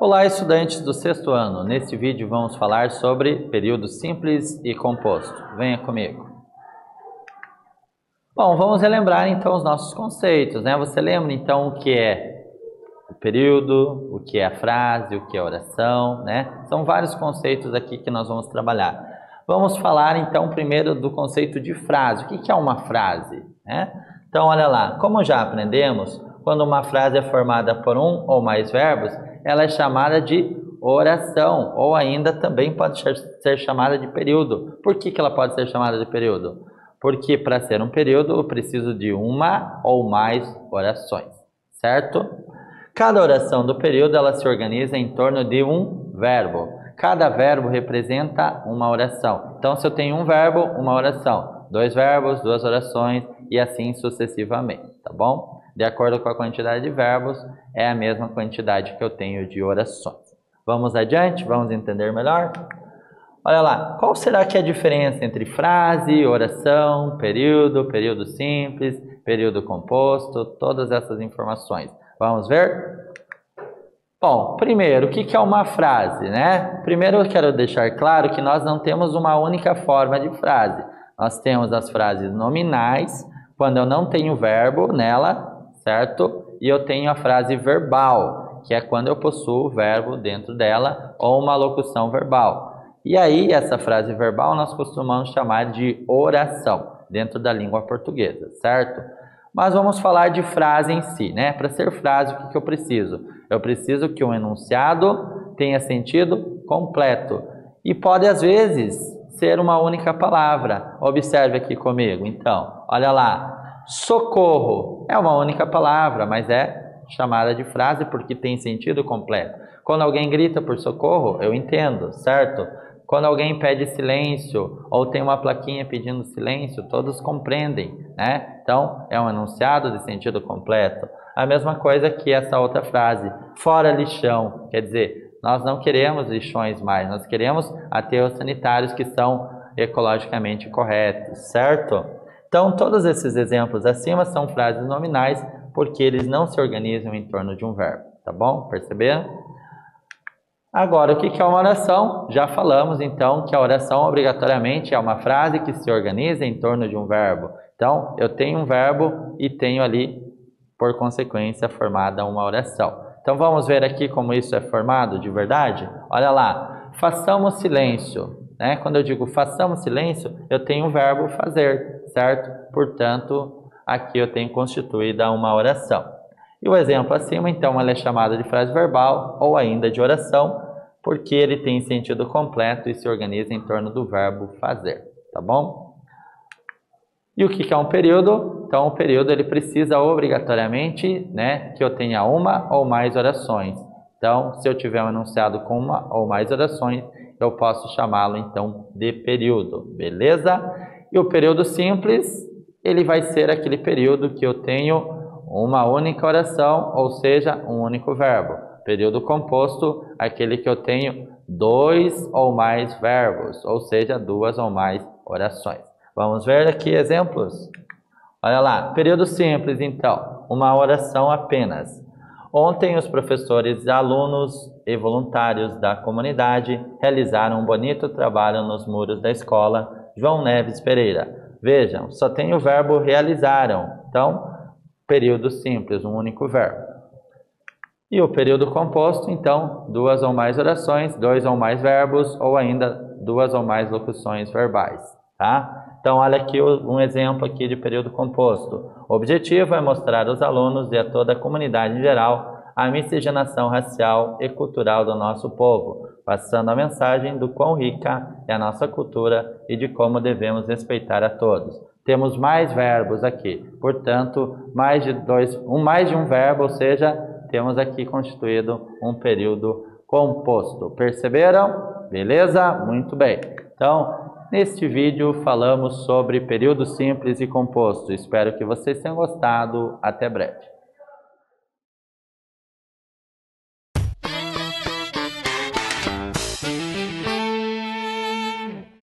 Olá, estudantes do sexto ano. Neste vídeo vamos falar sobre período simples e composto. Venha comigo. Bom, vamos relembrar então os nossos conceitos, né? Você lembra então o que é o período, o que é a frase, o que é a oração, né? São vários conceitos aqui que nós vamos trabalhar. Vamos falar então primeiro do conceito de frase. O que é uma frase, né? Então, olha lá, como já aprendemos, quando uma frase é formada por um ou mais verbos, ela é chamada de oração, ou ainda também pode ser chamada de período. Por que ela pode ser chamada de período? Porque para ser um período eu preciso de uma ou mais orações, certo? Cada oração do período ela se organiza em torno de um verbo. Cada verbo representa uma oração. Então, se eu tenho um verbo, uma oração. Dois verbos, duas orações e assim sucessivamente, tá bom? De acordo com a quantidade de verbos, é a mesma quantidade que eu tenho de orações. Vamos adiante? Vamos entender melhor? Olha lá, qual será que é a diferença entre frase, oração, período, período simples, período composto, todas essas informações? Vamos ver? Bom, primeiro, o que é uma frase, né? Primeiro eu quero deixar claro que nós não temos uma única forma de frase. Nós temos as frases nominais, quando eu não tenho verbo nela, certo? E eu tenho a frase verbal, que é quando eu possuo o verbo dentro dela ou uma locução verbal. E aí, essa frase verbal nós costumamos chamar de oração, dentro da língua portuguesa, certo? Mas vamos falar de frase em si, né? Para ser frase, o que eu preciso? Eu preciso que um enunciado tenha sentido completo. E pode, às vezes, ser uma única palavra. Observe aqui comigo, então. Olha lá. Socorro é uma única palavra, mas é chamada de frase porque tem sentido completo. Quando alguém grita por socorro, eu entendo, certo? Quando alguém pede silêncio ou tem uma plaquinha pedindo silêncio, todos compreendem, né? Então, é um enunciado de sentido completo. A mesma coisa que essa outra frase, fora lixão, quer dizer, nós não queremos lixões mais, nós queremos aterros sanitários que são ecologicamente corretos, certo? Então, todos esses exemplos acima são frases nominais porque eles não se organizam em torno de um verbo, tá bom? Perceberam? Agora, o que é uma oração? Já falamos, então, que a oração obrigatoriamente é uma frase que se organiza em torno de um verbo. Então, eu tenho um verbo e tenho ali, por consequência, formada uma oração. Então, vamos ver aqui como isso é formado de verdade? Olha lá, façamos silêncio. Né? Quando eu digo façamos silêncio, eu tenho o verbo fazer, certo? Portanto, aqui eu tenho constituída uma oração. E o exemplo acima, então, ela é chamada de frase verbal ou ainda de oração, porque ele tem sentido completo e se organiza em torno do verbo fazer, tá bom? E o que é um período? Então, o período ele precisa obrigatoriamente, né, que eu tenha uma ou mais orações. Então, se eu tiver um enunciado com uma ou mais orações, eu posso chamá-lo, então, de período, beleza? E o período simples, ele vai ser aquele período que eu tenho uma única oração, ou seja, um único verbo. Período composto, aquele que eu tenho dois ou mais verbos, ou seja, duas ou mais orações. Vamos ver aqui exemplos? Olha lá, período simples, então, uma oração apenas. Ontem, os professores, alunos e voluntários da comunidade realizaram um bonito trabalho nos muros da escola João Neves Pereira. Vejam, só tem o verbo realizaram. Então, período simples, um único verbo. E o período composto, então, duas ou mais orações, dois ou mais verbos ou ainda duas ou mais locuções verbais, tá? Então, olha aqui um exemplo aqui de período composto. O objetivo é mostrar aos alunos e a toda a comunidade em geral a miscigenação racial e cultural do nosso povo, passando a mensagem do quão rica é a nossa cultura e de como devemos respeitar a todos. Temos mais verbos aqui, portanto, mais de um verbo, ou seja, temos aqui constituído um período composto. Perceberam? Beleza? Muito bem. Então, neste vídeo falamos sobre período simples e composto. Espero que vocês tenham gostado. Até breve.